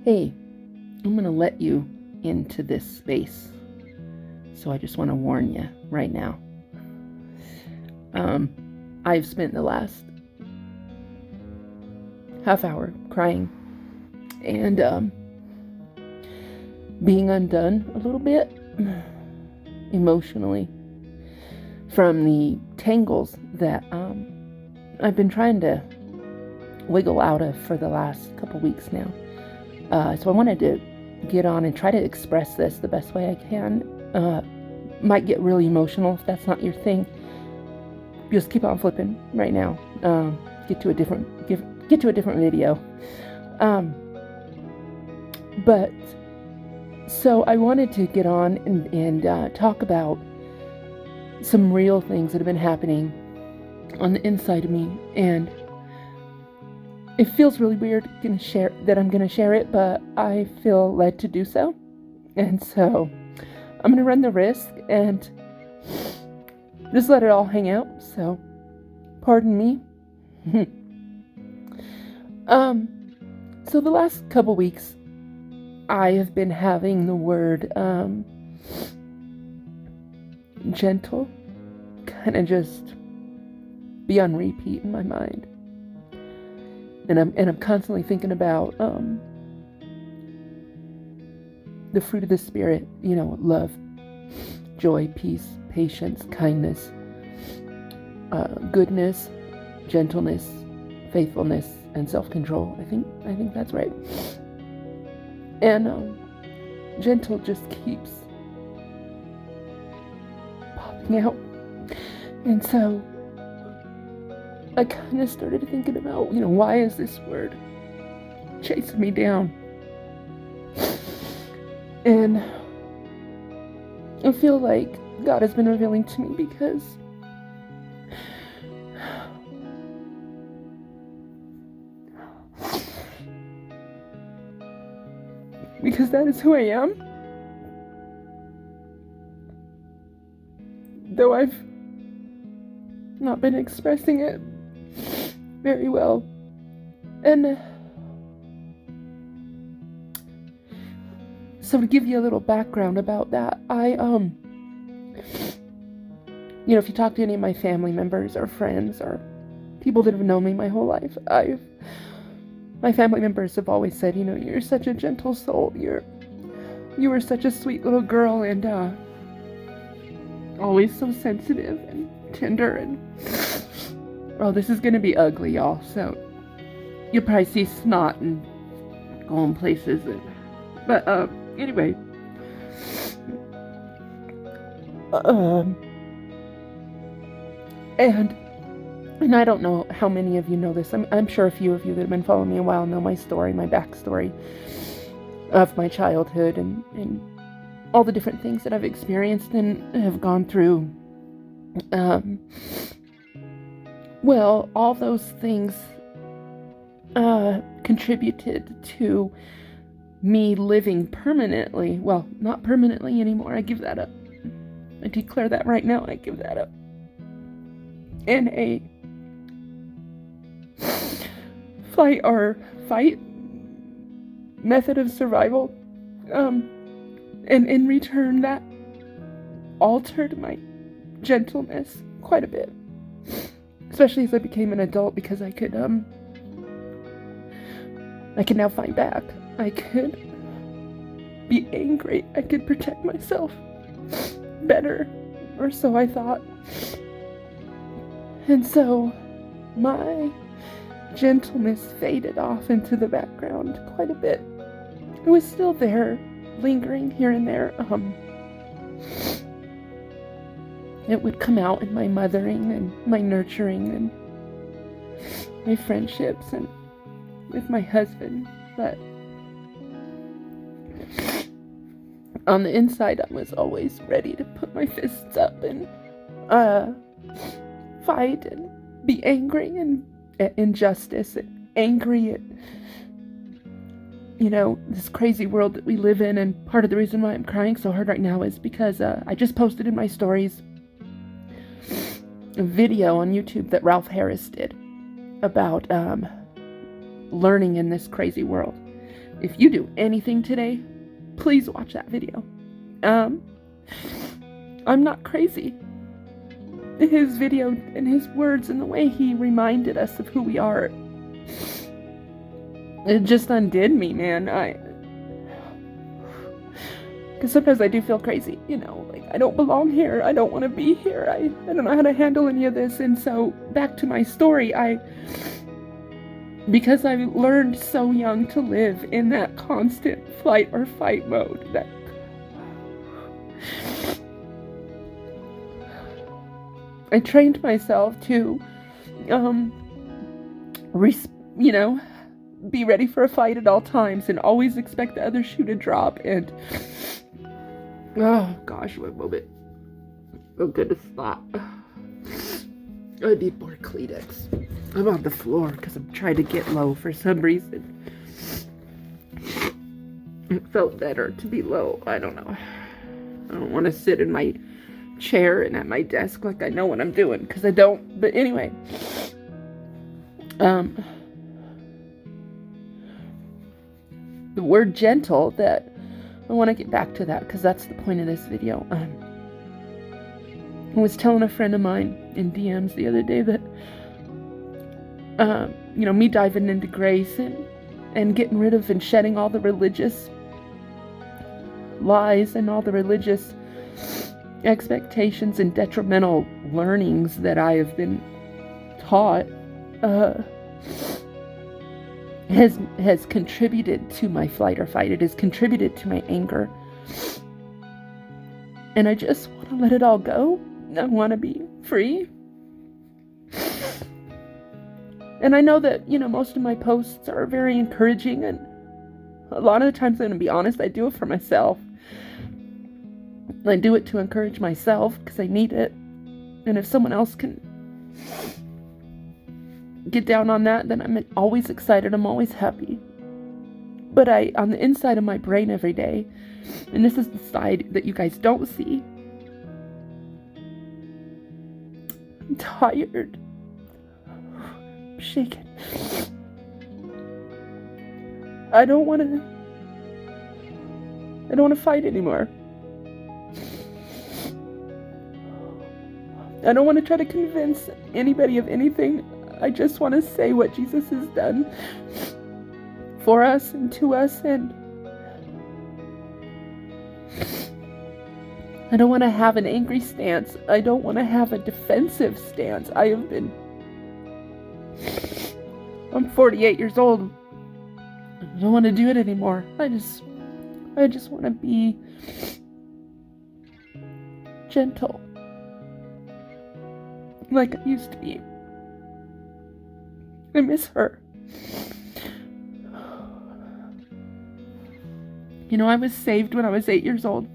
Hey, I'm going to let you into this space. So I just want to warn you right now. I've spent the last half hour crying and being undone a little bit emotionally from the tangles that I've been trying to wiggle out of for the last couple weeks now. So I wanted to get on and try to express this the best way I can. Might get really emotional if that's not your thing. Just keep on flipping right now. Get to a different video. But so I wanted to get on and talk about some real things that have been happening on the inside of me, and it feels really weird I'm going to share it, but I feel led to do so. And so I'm going to run the risk and just let it all hang out. So pardon me. So the last couple weeks I have been having the word gentle kind of just be on repeat in my mind. And I'm constantly thinking about the fruit of the Spirit, love, joy, peace, patience, kindness, goodness, gentleness, faithfulness, and self-control. I think that's right. And gentle just keeps popping out. And so I kind of started thinking about, why is this word chasing me down? And I feel like God has been revealing to me because that is who I am. Though I've not been expressing it very well. And so to give you a little background about that, I if you talk to any of my family members or friends or people that have known me my whole life, my family members have always said, you're such a gentle soul. You were such a sweet little girl, and always so sensitive and tender. And oh, this is gonna be ugly, y'all. So you'll probably see snot and going places. But anyway. And I don't know how many of you know this. I'm sure a few of you that have been following me a while know my story, my backstory of my childhood and all the different things that I've experienced and have gone through. Well, all those things contributed to me living permanently. Well, not permanently anymore. I give that up. I declare that right now. I give that up. In a flight or fight method of survival. And in return, that altered my gentleness quite a bit. Especially as I became an adult, because I could now fight back. I could be angry. I could protect myself better, or so I thought. And so my gentleness faded off into the background quite a bit. It was still there, lingering here and there. It would come out in my mothering and my nurturing and my friendships and with my husband. But on the inside, I was always ready to put my fists up and fight and be angry and at injustice and angry at this crazy world that we live in. And part of the reason why I'm crying so hard right now is because I just posted in my stories a video on YouTube that Ralph Harris did about learning in this crazy world. if you do anything today, please watch that video. I'm not crazy. His video and his words and the way he reminded us of who we are, it just undid me, man. Because sometimes I do feel crazy, like I don't belong here. I don't want to be here. I don't know how to handle any of this. And so back to my story, because I learned so young to live in that constant flight or fight mode, that I trained myself to, be ready for a fight at all times and always expect the other shoe to drop. And oh gosh, one moment. Oh goodness, stop. I need more Kleenex. I'm on the floor because I'm trying to get low for some reason. It felt better to be low. I don't know. I don't want to sit in my chair and at my desk like I know what I'm doing, because I don't. But anyway, the word gentle, that I want to get back to that because that's the point of this video. I was telling a friend of mine in DMs the other day that me diving into grace and getting rid of and shedding all the religious lies and all the religious expectations and detrimental learnings that I have been taught has contributed to my flight or fight. It has contributed to my anger. And I just want to let it all go. I want to be free. And I know that, most of my posts are very encouraging, and a lot of the times, I'm going to be honest, I do it for myself. I do it to encourage myself because I need it. And if someone else can get down on that, then I'm always excited. I'm always happy. But on the inside of my brain every day, and this is the side that you guys don't see, I'm tired. I'm shaken. I don't want to fight anymore. I don't want to try to convince anybody of anything. I just want to say what Jesus has done for us and to us, and I don't want to have an angry stance. I don't want to have a defensive stance. I'm 48 years old. I don't want to do it anymore. I just want to be gentle, like I used to be. I miss her. I was saved when I was 8 years old.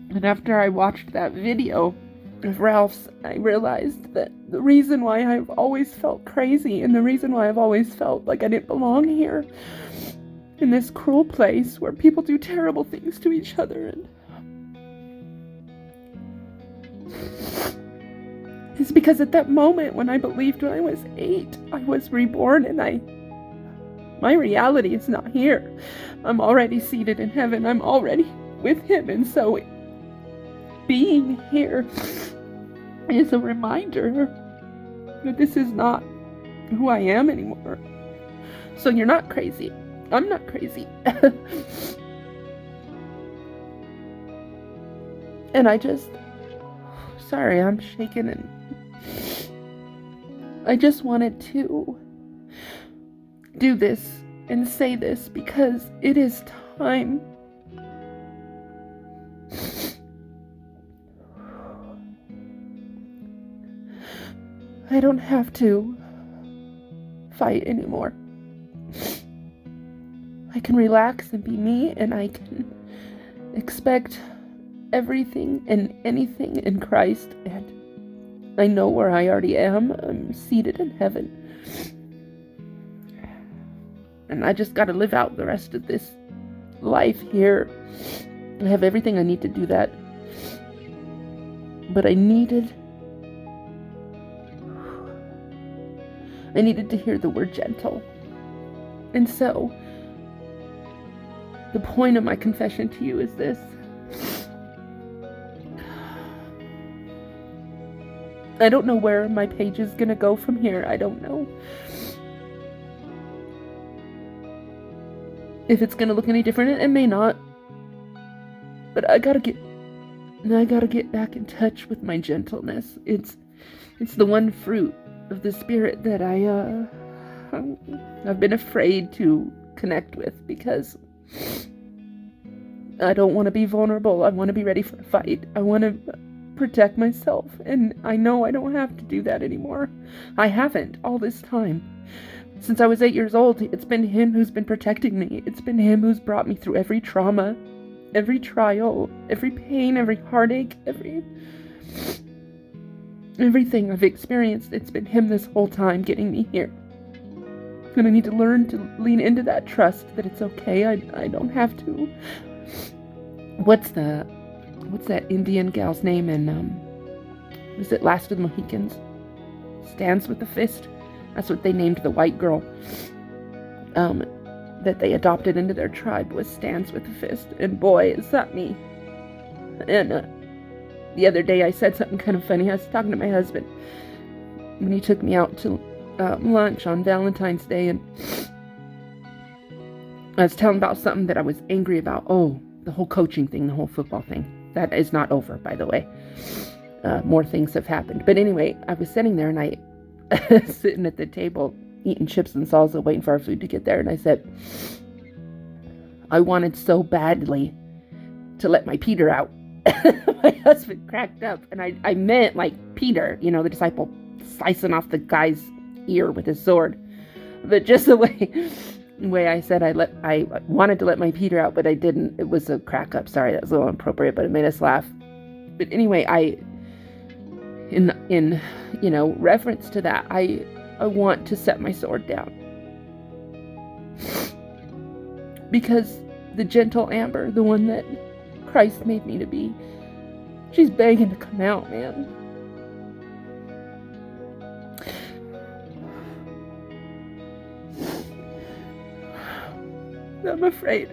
And after I watched that video of Ralph's, I realized that the reason why I've always felt crazy, and the reason why I've always felt like I didn't belong here, in this cruel place where people do terrible things to each other, is because at that moment when I believed when I was 8, I was reborn, and my reality is not here. I'm already seated in heaven. I'm already with him. And so being here is a reminder that this is not who I am anymore. So you're not crazy. I'm not crazy. And sorry, I'm shaking, and I just wanted to do this and say this because it is time. I don't have to fight anymore. I can relax and be me, and I can expect everything and anything in Christ, and I know where I already am. I'm seated in heaven. And I just got to live out the rest of this life here. I have everything I need to do that. But I needed to hear the word gentle. And so, the point of my confession to you is this. I don't know where my page is going to go from here. I don't know if it's going to look any different. It may not. But I gotta get back in touch with my gentleness. It's the one fruit of the Spirit that I've been afraid to connect with, because I don't want to be vulnerable. I want to be ready for a fight. I want to protect myself, and I know I don't have to do that anymore. I haven't all this time. Since I was 8 years old, it's been Him who's been protecting me. It's been Him who's brought me through every trauma, every trial, every pain, every heartache, everything I've experienced. It's been Him this whole time getting me here. And I need to learn to lean into that trust that it's okay. I don't have to. What's that Indian gal's name in, was it Last of the Mohicans? Stands with the Fist? That's what they named the white girl. That they adopted into their tribe was Stands with the Fist. And boy, is that me. And the other day I said something kind of funny. I was talking to my husband when he took me out to lunch on Valentine's Day, and I was telling about something that I was angry about. Oh, the whole coaching thing, the whole football thing. That is not over, by the way. More things have happened. But anyway, I was sitting there and I sitting at the table eating chips and salsa, waiting for our food to get there. And I said, I wanted so badly to let my Peter out. My husband cracked up, and I meant like Peter, the disciple slicing off the guy's ear with his sword. But just the way I said I wanted to let my Peter out, but I didn't. It was a crack up. Sorry, that was a little inappropriate, but it made us laugh. But anyway, in reference to that, I want to set my sword down. Because the gentle Amber, the one that Christ made me to be, she's begging to come out, man. I'm afraid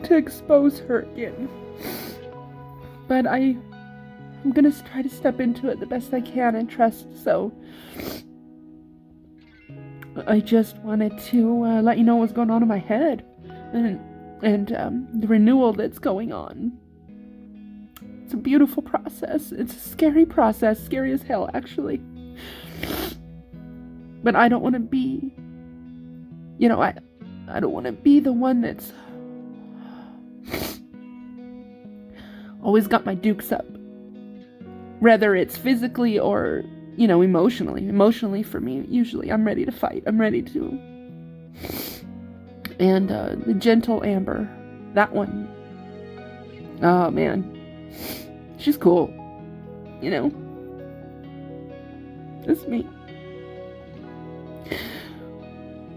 to expose her again. But I'm gonna try to step into it the best I can and trust. So I just wanted to let you know what's going on in my head, and the renewal that's going on. It's a beautiful process. It's a scary process, scary as hell, actually. But I don't want to be, I don't want to be the one that's always got my dukes up. Whether it's physically or, emotionally. Emotionally for me, usually I'm ready to fight. I'm ready to. And the gentle Amber, that one. Oh, man. She's cool. It's me.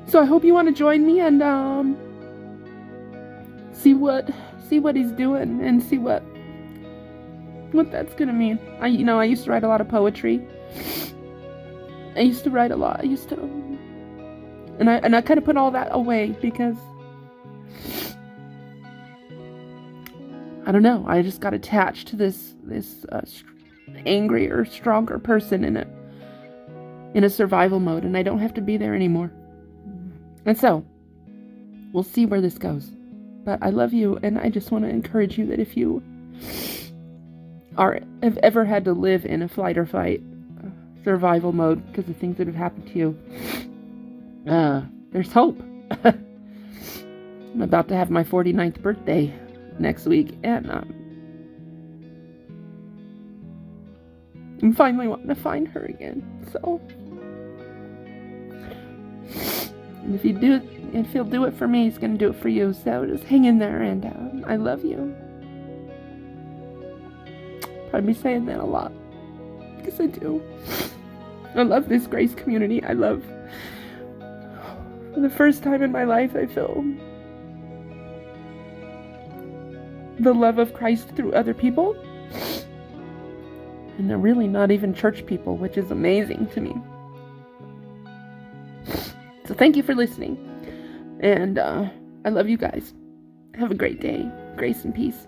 So I hope you want to join me and see what he's doing and see what that's gonna mean. I used to write a lot of poetry. I used to write a lot. And I kind of put all that away because I don't know. I just got attached to this angrier, stronger person in a survival mode, and I don't have to be there anymore. And so, we'll see where this goes. But I love you, and I just want to encourage you that if you have ever had to live in a flight or fight survival mode because of things that have happened to you, there's hope. I'm about to have my 49th birthday next week, and I'm finally wanting to find her again. So, and if he'll do it for me, he's gonna do it for you. So just hang in there, and I love you. Probably be saying that a lot, because I do. I love this Grace community. For the first time in my life, I feel the love of Christ through other people. And they're really not even church people, which is amazing to me. So thank you for listening. And I love you guys. Have a great day. Grace and peace.